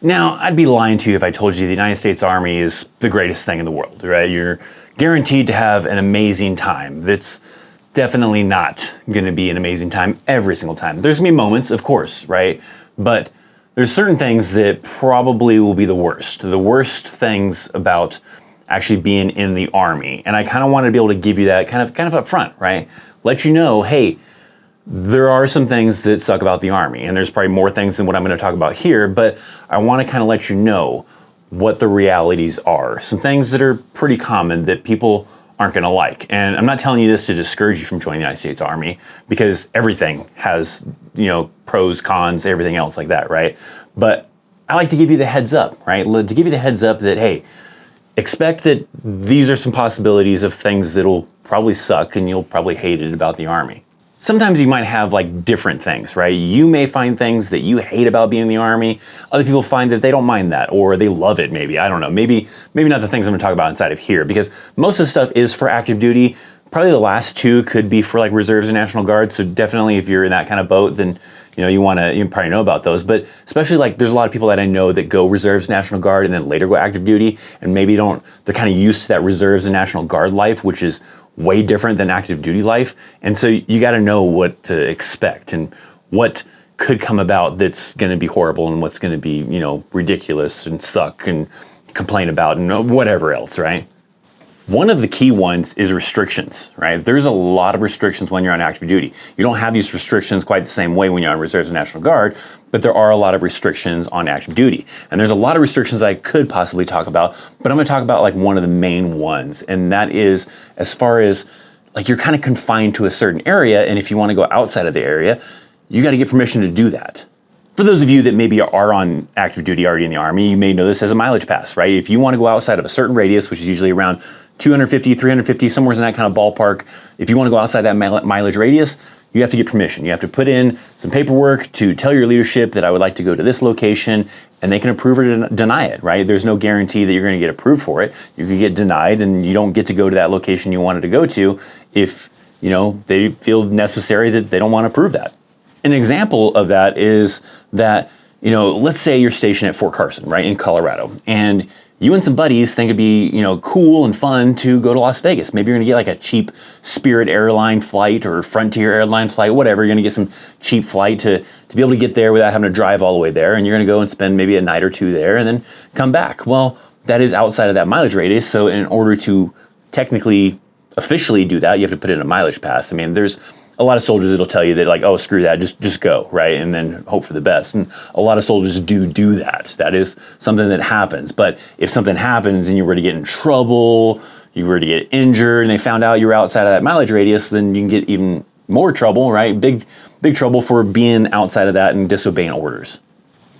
Now, I'd be lying to you if I told you the United States Army is the greatest thing in the world, right? You're guaranteed to have an amazing time. That's definitely not going to be an amazing time every single time. There's going to be moments, of course, right? But there's certain things that probably will be the worst things about actually being in the Army. And I kind of want to be able to give you that kind of up front, right? Let you know, hey, there are some things that suck about the Army, and there's probably more things than what I'm going to talk about here, but I want to kind of let you know what the realities are. Some things that are pretty common that people aren't going to like. And I'm not telling you this to discourage you from joining the United States Army, because everything has, pros, cons, everything else like that, right? But I like to give you the heads up, right? To give you the heads up that, hey, expect that these are some possibilities of things that'll probably suck and you'll probably hate it about the Army. Sometimes you might have like different things, right? You may find things that you hate about being in the Army. Other people find that they don't mind that, or they love it maybe. I don't know. Maybe not the things I'm gonna talk about inside of here, because most of the stuff is for active duty. Probably the last two could be for like reserves and National Guard. So definitely if you're in that kind of boat, then you probably know about those. But especially like there's a lot of people that I know that go reserves, National Guard, and then later go active duty, and maybe they're kind of used to that reserves and National Guard life, which is way different than active duty life. And so you got to know what to expect and what could come about that's going to be horrible and what's going to be, ridiculous and suck and complain about and whatever else, right? One of the key ones is restrictions, right? There's a lot of restrictions when you're on active duty. You don't have these restrictions quite the same way when you're on reserves and National Guard, but there are a lot of restrictions on active duty. And there's a lot of restrictions I could possibly talk about, but I'm gonna talk about like one of the main ones. And that is as far as like you're kind of confined to a certain area, and if you wanna go outside of the area, you gotta get permission to do that. For those of you that maybe are on active duty already in the Army, you may know this as a mileage pass, right? If you wanna go outside of a certain radius, which is usually around 250, 350, somewhere in that kind of ballpark. If you want to go outside that mileage radius, you have to get permission. You have to put in some paperwork to tell your leadership that I would like to go to this location, and they can approve or deny it, right? There's no guarantee that you're going to get approved for it. You could get denied, and you don't get to go to that location you wanted to go to if, they feel necessary that they don't want to approve that. An example of that is that, let's say you're stationed at Fort Carson, right, in Colorado, and you and some buddies think it'd be, cool and fun to go to Las Vegas. Maybe you're gonna get like a cheap Spirit airline flight or Frontier airline flight, whatever. You're gonna get some cheap flight to be able to get there without having to drive all the way there. And you're gonna go and spend maybe a night or two there and then come back. Well, that is outside of that mileage radius. So in order to technically, officially do that, you have to put in a mileage pass. I mean, there's a lot of soldiers that'll tell you that like, oh, screw that, just go, right? And then hope for the best. And a lot of soldiers do that. That is something that happens. But if something happens and you were to get in trouble, you were to get injured, and they found out you were outside of that mileage radius, then you can get even more trouble, right? Big trouble for being outside of that and disobeying orders.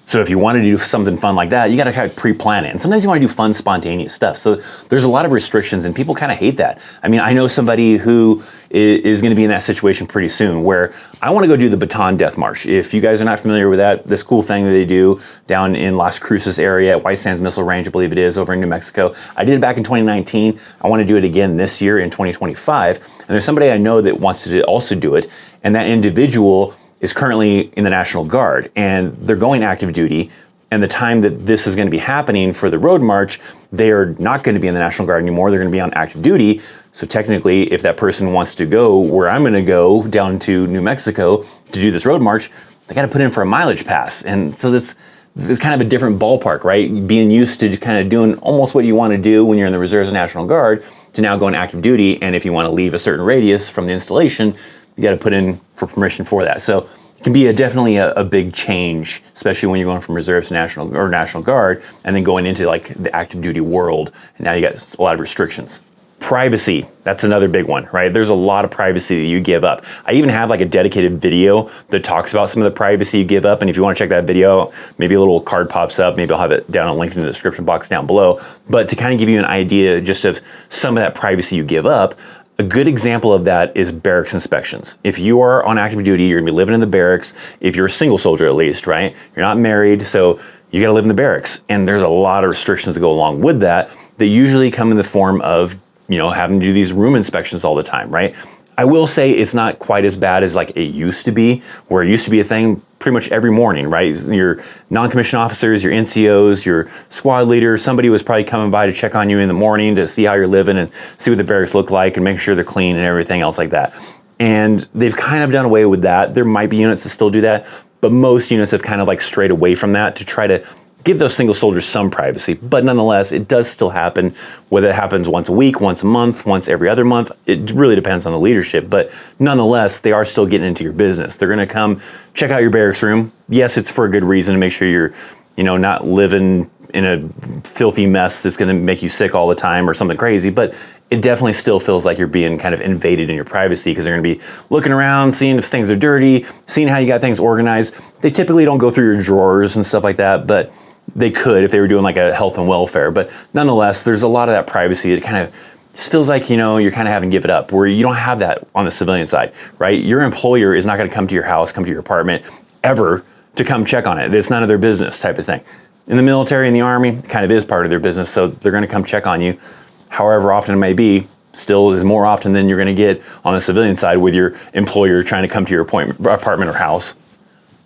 So if you want to do something fun like that, you got to kind of pre-plan it. And sometimes you want to do fun, spontaneous stuff. So there's a lot of restrictions, and people kind of hate that. I mean, I know somebody who is going to be in that situation pretty soon where I want to go do the Bataan Death March. If you guys are not familiar with that, this cool thing that they do down in Las Cruces area at White Sands Missile Range, I believe it is, over in New Mexico. I did it back in 2019. I want to do it again this year in 2025. And there's somebody I know that wants to also do it. And that individual is currently in the National Guard, and they're going active duty, and the time that this is going to be happening for the road march, they are not going to be in the National Guard anymore. They're going to be on active duty. So technically, if that person wants to go where I'm going to go down to New Mexico to do this road march, they got to put in for a mileage pass. And so this is kind of a different ballpark, right? Being used to kind of doing almost what you want to do when you're in the Reserves and National Guard to now going active duty. And if you want to leave a certain radius from the installation, you got to put in for permission for that. So it can be definitely a big change, especially when you're going from reserves to National Guard and then going into like the active duty world. And now you got a lot of restrictions. Privacy, that's another big one, right? There's a lot of privacy that you give up. I even have like a dedicated video that talks about some of the privacy you give up. And if you want to check that video, maybe a little card pops up. Maybe I'll have it down a link in the description box down below. But to kind of give you an idea just of some of that privacy you give up, a good example of that is barracks inspections. If you are on active duty, you're gonna be living in the barracks. If you're a single soldier at least, right? You're not married, so you gotta live in the barracks. And there's a lot of restrictions that go along with that that usually come in the form of, having to do these room inspections all the time, right? I will say it's not quite as bad as like it used to be, where it used to be a thing pretty much every morning, right? Your non-commissioned officers, your NCOs, your squad leader, somebody was probably coming by to check on you in the morning to see how you're living and see what the barracks look like and make sure they're clean and everything else like that. And they've kind of done away with that. There might be units that still do that, but most units have kind of like strayed away from that to try to give those single soldiers some privacy. But nonetheless, it does still happen, whether it happens once a week, once a month, once every other month. It really depends on the leadership, but nonetheless, they are still getting into your business. They're gonna come check out your barracks room. Yes, it's for a good reason, to make sure you're, not living in a filthy mess that's gonna make you sick all the time or something crazy, but it definitely still feels like you're being kind of invaded in your privacy, because they're gonna be looking around, seeing if things are dirty, seeing how you got things organized. They typically don't go through your drawers and stuff like that, but they could if they were doing like a health and welfare. But nonetheless, there's a lot of that privacy that kind of just feels like, you're kind of having to give it up, where you don't have that on the civilian side, right? Your employer is not going to come to your house, come to your apartment ever to come check on it. It's none of their business type of thing. In the military and the Army, it kind of is part of their business, so they're going to come check on you. However often it may be, still is more often than you're going to get on the civilian side with your employer trying to come to your apartment or house.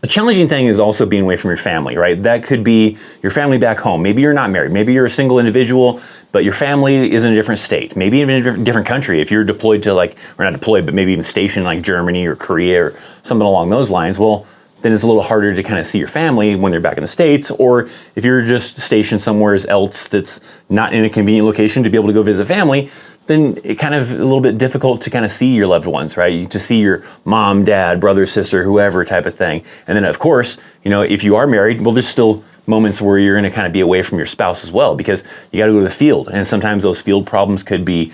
The challenging thing is also being away from your family, right? That could be your family back home. Maybe you're not married. Maybe you're a single individual, but your family is in a different state. Maybe even in a different country. If you're deployed to or not deployed, but maybe even stationed like Germany or Korea or something along those lines, well, then it's a little harder to kind of see your family when they're back in the States. Or if you're just stationed somewhere else that's not in a convenient location to be able to go visit family, then it kind of a little bit difficult to kind of see your loved ones, right? To see your mom, dad, brother, sister, whoever type of thing. And then of course, if you are married, well, there's still moments where you're gonna kind of be away from your spouse as well, because you gotta go to the field. And sometimes those field problems could be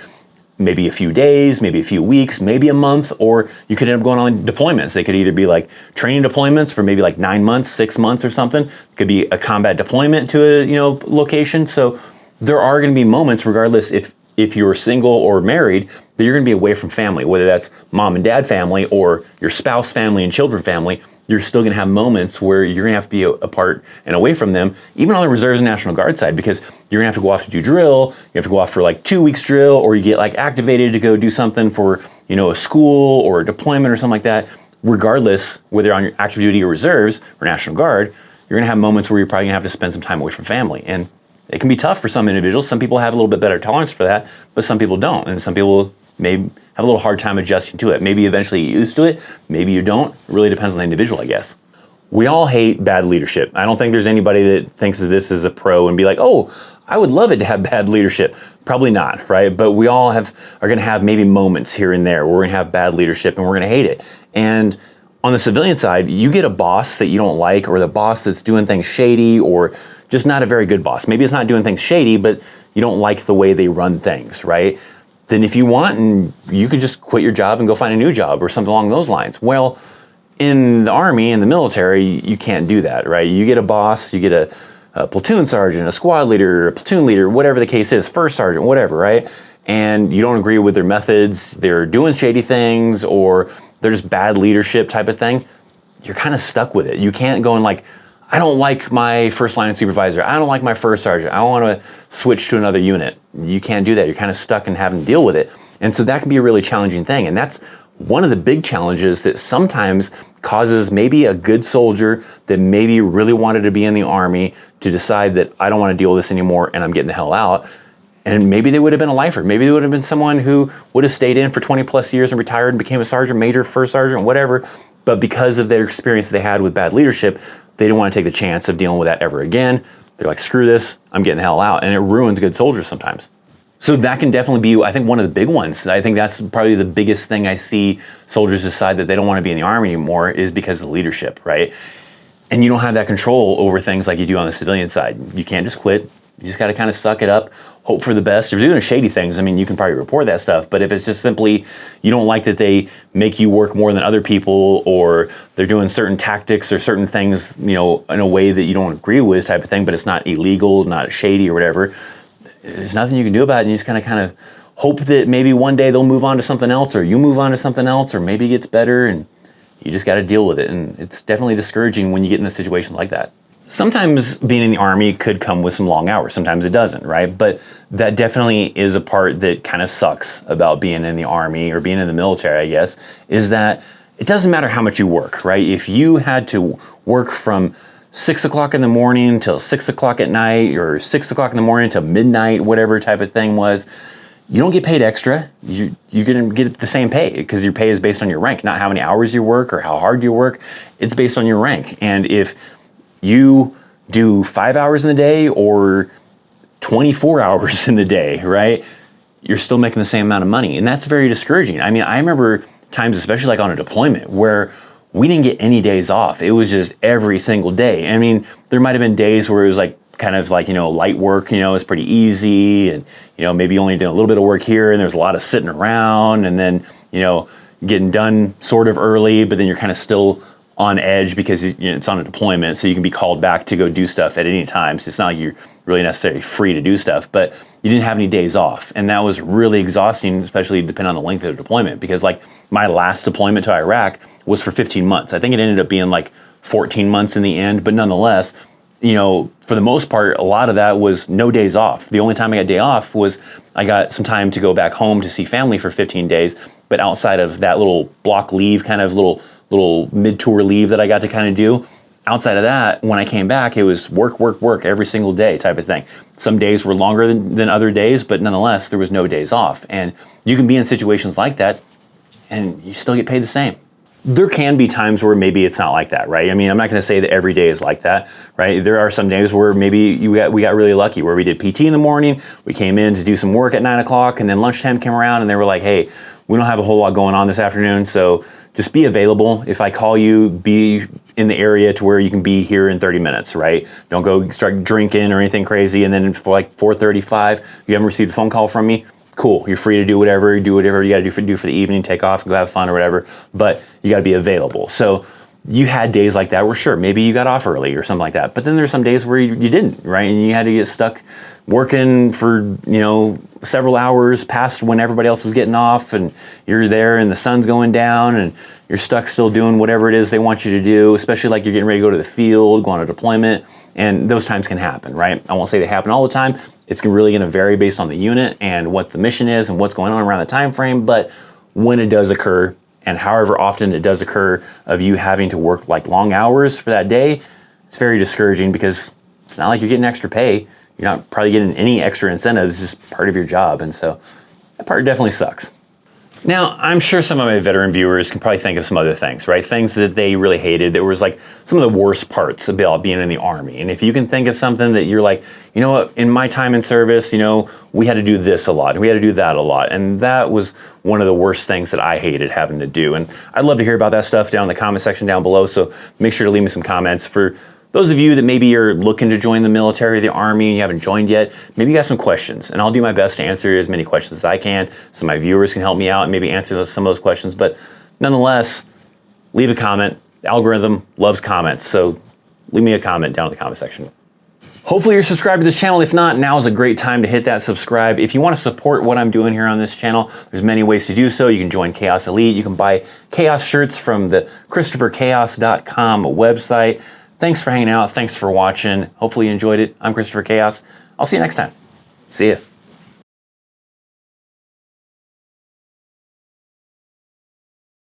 maybe a few days, maybe a few weeks, maybe a month, or you could end up going on deployments. They could either be like training deployments for maybe like 9 months, 6 months or something. It could be a combat deployment to a location. So there are gonna be moments, regardless if you're single or married, that you're gonna be away from family, whether that's mom and dad family or your spouse family and children family. You're still gonna have moments where you're gonna have to be apart and away from them, even on the Reserves and National Guard side, because you're gonna have to go off to do drill, you have to go off for like 2 weeks drill, or you get like activated to go do something for, a school or a deployment or something like that. Regardless, whether you're on your active duty or reserves or National Guard, you're gonna have moments where you're probably gonna have to spend some time away from family. And it can be tough for some individuals. Some people have a little bit better tolerance for that, but some people don't. And some people may have a little hard time adjusting to it. Maybe eventually you get used to it, maybe you don't. It really depends on the individual, I guess. We all hate bad leadership. I don't think there's anybody that thinks of this as a pro and be like, oh, I would love it to have bad leadership. Probably not, right? But we all are gonna have maybe moments here and there where we're gonna have bad leadership and we're gonna hate it. And on the civilian side, you get a boss that you don't like, or the boss that's doing things shady, or just not a very good boss. Maybe it's not doing things shady, but you don't like the way they run things, right? Then if you want, and you could just quit your job and go find a new job or something along those lines. Well, in the Army, in the military, you can't do that, right? You get a boss, you get a platoon sergeant, a squad leader, a platoon leader, whatever the case is, first sergeant, whatever, right? And you don't agree with their methods, they're doing shady things, or they're just bad leadership type of thing. You're kind of stuck with it. You can't go and I don't like my first line supervisor. I don't like my first sergeant. I want to switch to another unit. You can't do that. You're kind of stuck and having to deal with it. And so that can be a really challenging thing. And that's one of the big challenges that sometimes causes maybe a good soldier that maybe really wanted to be in the Army to decide that I don't want to deal with this anymore and I'm getting the hell out. And maybe they would have been a lifer. Maybe they would have been someone who would have stayed in for 20 plus years and retired and became a sergeant, major, first sergeant, whatever. But because of their experience they had with bad leadership, they didn't want to take the chance of dealing with that ever again. They're like, screw this, I'm getting the hell out. And it ruins good soldiers sometimes. So that can definitely be, I think, one of the big ones. I think that's probably the biggest thing I see soldiers decide that they don't want to be in the Army anymore, is because of leadership, right? And you don't have that control over things like you do on the civilian side. You can't just quit. You just got to kind of suck it up, hope for the best. If you're doing shady things, I mean, you can probably report that stuff. But if it's just simply you don't like that they make you work more than other people, or they're doing certain tactics or certain things, in a way that you don't agree with type of thing, but it's not illegal, not shady or whatever, there's nothing you can do about it. And you just kind of hope that maybe one day they'll move on to something else, or you move on to something else, or maybe it gets better, and you just got to deal with it. And it's definitely discouraging when you get in a situation like that. Sometimes being in the Army could come with some long hours. Sometimes it doesn't, right? But that definitely is a part that kind of sucks about being in the Army or being in the military, I guess, is that it doesn't matter how much you work, right? If you had to work from 6 o'clock in the morning till 6 o'clock at night, or 6 o'clock in the morning till midnight, whatever type of thing was, you don't get paid extra. You're going to get the same pay, because your pay is based on your rank, not how many hours you work or how hard you work. It's based on your rank. And if you do 5 hours in the day or 24 hours in the day, right, you're still making the same amount of money. And that's very discouraging. I mean, I remember times, especially like on a deployment, where we didn't get any days off. It was just every single day. I mean, there might have been days where it was like kind of like, light work, it's pretty easy, and, maybe only doing a little bit of work here, and there's a lot of sitting around, and then, getting done sort of early, but then you're kind of still on edge because it's on a deployment, so you can be called back to go do stuff at any time. So it's not like you're really necessarily free to do stuff, but you didn't have any days off. And that was really exhausting, especially depending on the length of the deployment, because like my last deployment to Iraq was for 15 months. I think it ended up being like 14 months in the end, but nonetheless, for the most part, a lot of that was no days off. The only time I got a day off was I got some time to go back home to see family for 15 days. But outside of that little block leave, kind of little mid-tour leave that I got to kind of do, outside of that, when I came back, it was work, work, work every single day type of thing. Some days were longer than other days, but nonetheless, there was no days off. And you can be in situations like that and you still get paid the same. There can be times where maybe it's not like that, right? I mean, I'm not going to say that every day is like that, right? There are some days where maybe we got really lucky, where we did PT in the morning, we came in to do some work at 9 o'clock, and then lunchtime came around and they were like, hey, we don't have a whole lot going on this afternoon, so just be available. If I call you, be in the area to where you can be here in 30 minutes, right? Don't go start drinking or anything crazy, and then for like 4:35, you haven't received a phone call from me. Cool, you're free to do whatever you got to do for the evening, take off, go have fun or whatever, but you got to be available. So you had days like that where sure, maybe you got off early or something like that, but then there's some days where you didn't, right? And you had to get stuck working for, several hours past when everybody else was getting off, and you're there and the sun's going down and you're stuck still doing whatever it is they want you to do, especially like you're getting ready to go to the field, go on a deployment, and those times can happen, right? I won't say they happen all the time. It's really going to vary based on the unit and what the mission is and what's going on around the time frame. But when it does occur, and however often it does occur, of you having to work like long hours for that day, it's very discouraging, because it's not like you're getting extra pay. You're not probably getting any extra incentives. It's just part of your job. And so that part definitely sucks. Now, I'm sure some of my veteran viewers can probably think of some other things, right? Things that they really hated, that was like some of the worst parts about being in the Army. And if you can think of something that you're like, you know what, in my time in service, we had to do this a lot, and we had to do that a lot. And that was one of the worst things that I hated having to do. And I'd love to hear about that stuff down in the comment section down below. So make sure to leave me some comments. For those of you that maybe are looking to join the military or the Army and you haven't joined yet, maybe you got some questions, and I'll do my best to answer as many questions as I can so my viewers can help me out and maybe answer some of those questions. But nonetheless, leave a comment. The algorithm loves comments, so leave me a comment down in the comment section. Hopefully you're subscribed to this channel. If not, now is a great time to hit that subscribe. If you want to support what I'm doing here on this channel, there's many ways to do so. You can join Chaos Elite. You can buy Chaos shirts from the ChristopherChaos.com website. Thanks for hanging out. Thanks for watching. Hopefully you enjoyed it. I'm Christopher Chaos. I'll see you next time. See ya.